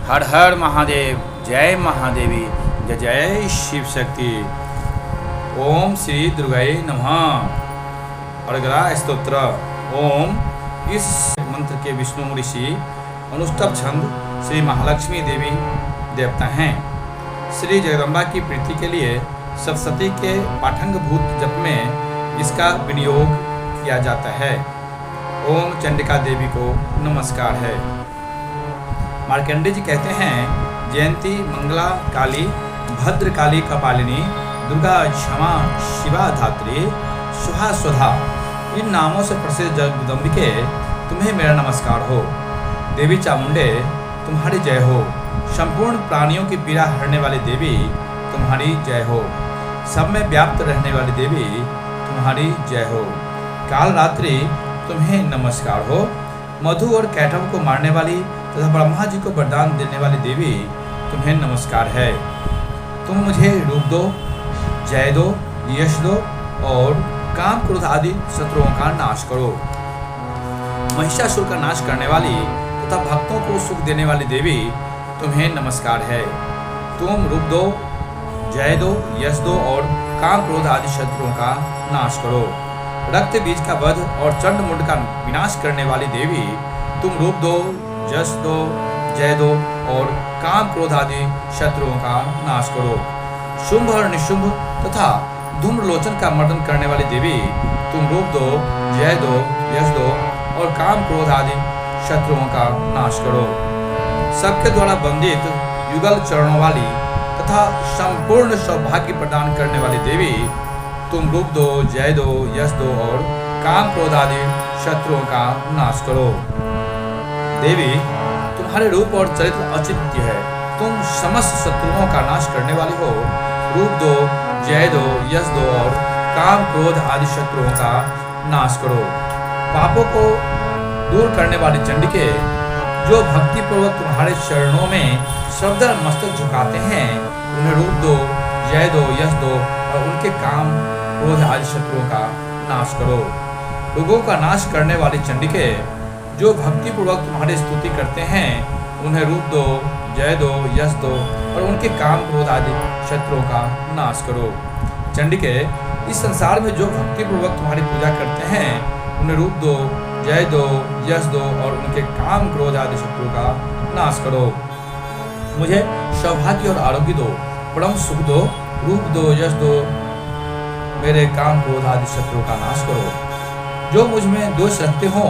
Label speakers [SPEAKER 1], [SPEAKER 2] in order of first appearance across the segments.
[SPEAKER 1] हर हर महादेव, जय महादेवी, जय जय शिव शक्ति। ओम श्री दुर्गाय नमः। अर्घ्रा स्तोत्र। ओम। इस मंत्र के विष्णु ऋषि अनुष्टभ छंद श्री महालक्ष्मी देवी देवता हैं। श्री जगदम्बा की प्रीति के लिए सप्तशती के पाठंगभूत जप में इसका विनियोग किया जाता है। ओम चंडिका देवी को नमस्कार है। मार्कंडेय जी कहते हैं, जयंती, मंगला काली, भद्र काली कपालिनी, दुर्गा क्षमा, शिवा धात्री, सुहा स्वधा, इन नामों से प्रसिद्ध जगदम्बिके तुम्हें मेरा नमस्कार हो। देवी चामुंडे तुम्हारी जय हो। संपूर्ण प्राणियों की पीड़ा हरने वाली देवी तुम्हारी जय हो। सब में व्याप्त रहने वाली देवी तुम्हारी जय हो। काल रात्रि तुम्हें नमस्कार हो। मधु और कैटव को मारने वाली तथा ब्रह्मा जी को वरदान देने वाली देवी तुम्हें नमस्कार है। तुम मुझे रूप दो, जय दो, यश दो और काम क्रोध आदि शत्रुओं का नाश करो। महिषासुर का नाश करने वाली तथा भक्तों को सुख देने वाली देवी तुम्हें नमस्कार है। तुम रूप दो, जय दो, यश दो और काम क्रोध आदि शत्रुओं का नाश करो। रक्त बीज का वध और चंड मुंड का विनाश करने वाली देवी तुम रूप दो, यश दो, जय दो और काम क्रोध आदि शत्रुओं का नाश करो। शुंभ और निशुंभ तथा धूम्रलोचन का मर्दन करने वाली देवी तुम रूप दो, जय दो, यश दो और काम क्रोध आदि शत्रुओं का नाश करो। सबके द्वारा वंदित युगल चरणों वाली तथा संपूर्ण सौभाग्य प्रदान करने वाली देवी तुम रूप दो, जय दो, यश दो और काम क्रोध आदि शत्रुओं का नाश करो। देवी तुम्हारे रूप और चरित्र अचिंत्य है। तुम समस्त शत्रुओं का नाश करने वाली हो। रूप दो, जय दो, यश दो और काम क्रोध आदि शत्रुओं का नाश करो। पापों को दूर करने वाली चंडिके, जो भक्ति पूर्वक तुम्हारे चरणों में श्रद्धा मस्तक झुकाते हैं, उन्हें रूप दो, जय दो, यश दो और उनके काम क्रोध आदि शत्रुओं का नाश करो। रोगों का नाश करने वाली चंडिके, जो भक्ति पूर्वक तुम्हारी स्तुति करते हैं, उन्हें रूप दो, जय दो, यश दो और उनके काम क्रोध आदि शत्रुओं का नाश करो। चंडिके, इस संसार में जो भक्ति पूर्वक तुम्हारी पूजा करते हैं, उन्हें रूप दो, जय दो, यश दो और उनके काम क्रोध आदि शत्रुओं का नाश करो। मुझे सौभाग्य और आरोग्य दो, परम सुख दो, रूप दो, यश दो, मेरे काम क्रोध आदि शत्रुओं का नाश करो। जो मुझ में दोष रखते हो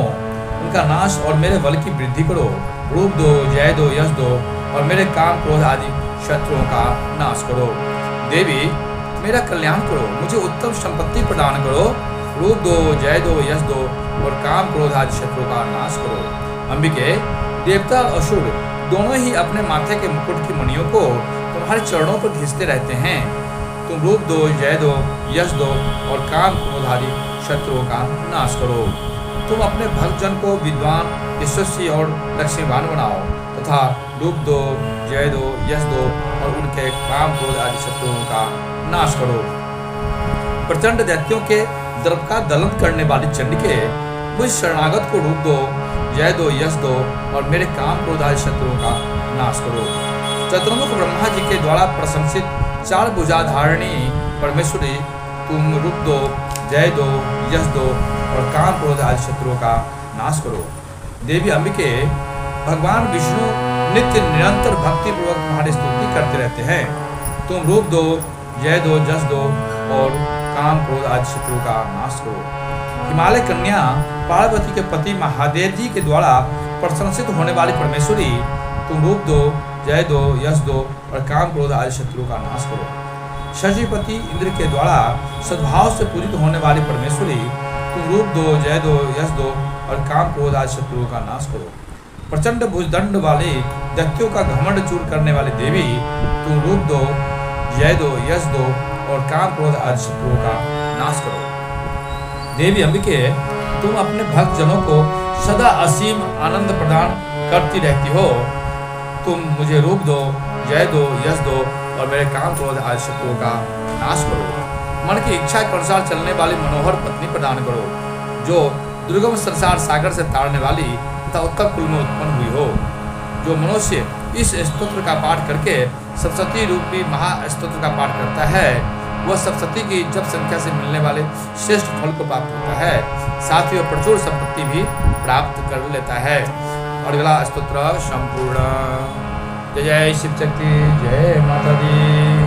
[SPEAKER 1] उनका नाश और मेरे बल की वृद्धि करो। रूप दो, जय दो, यश दो और मेरे काम क्रोध आदि शत्रुओं का नाश करो। देवी, मेरा कल्याण करो, मुझे उत्तम संपत्ति प्रदान करो। रूप दो, जय दो, यश दो और काम क्रोध आदि शत्रुओं का नाश करो। अंबिके, देवता और असुर दोनों ही अपने माथे के मुकुट की मणियों को तुम्हारे चरणों पर घिसते रहते हैं। तुम रूप दो, जय दो, यश दो और काम क्रोध आदि शत्रुओं का नाश करो। तुम अपने भक्तजन को विद्वान, यशस्वी और लक्ष्मीवान बनाओ तथा रूप दो, जय दो, यश दो और उनके काम क्रोध आदि शत्रुओं का नाश करो। प्रचंड दैत्यों के दर्प का दलन करने वाली चंडिके, मुझ शरणागत को रूप दो, जय दो, यश दो और मेरे काम क्रोध आदि शत्रुओं का नाश करो। चतुर्मुख ब्रह्मा जी के द्वारा प्रशंसित चार भुजाधारिणी परमेश्वरी, तुम रूप दो, जय दो, यश दो और काम क्रोध आदि शत्रुओं का नाश करो। देवी अंबिके, भगवान विष्णु नित्य निरंतर भक्ति पूर्वक तुम्हारी स्तुति करते रहते हैं। तुम रूप दो, जय दो, यश दो और काम क्रोध आदि शत्रुओं का नाश करो। हिमालय कन्या पार्वती के पति महादेव जी के द्वारा प्रशंसित होने वाली परमेश्वरी, तुम रूप दो, जय दो, यश दो और काम क्रोध आदि शत्रुओं का नाश करो। शशिपति इंद्र के द्वारा सद्भाव से पूजित होने वाली परमेश्वरी, तुम रूप दो, जय दो, यश दो और काम क्रोध आदि शत्रुओं का नाश करो। प्रचंड भुजदंड वाले दैत्यों का घमंड चूर करने वाली देवी, तुम रूप दो, जय दो, यश दो और काम क्रोध आदि शत्रुओं का नाश करो। देवी अंबिके, तुम अपने भक्तजनों को सदा असीम आनंद प्रदान करती रहती हो। तुम मुझे रूप दो, जय दो, यश दो और मेरे काम क्रोध आदि शत्रुओं का नाश करो। मन की इच्छा के अनुसार चलने वाली मनोहर पत्नी प्रदान करो, जो दुर्गम संसार सागर से तारने वाली तथा उत्तर कुल में उत्पन्न हुई हो। जो मनुष्य इस स्तोत्र का पाठ करके सप्तशती रूपी महास्तोत्र का पाठ करता है, वह सप्तशती की जप संख्या से मिलने वाले श्रेष्ठ फल को प्राप्त होता है, साथ ही वह प्रचुर संपत्ति भी प्राप्त कर लेता है। और अगला स्तोत्र संपूर्ण। जय जय शिव शक्ति, जय माता दी।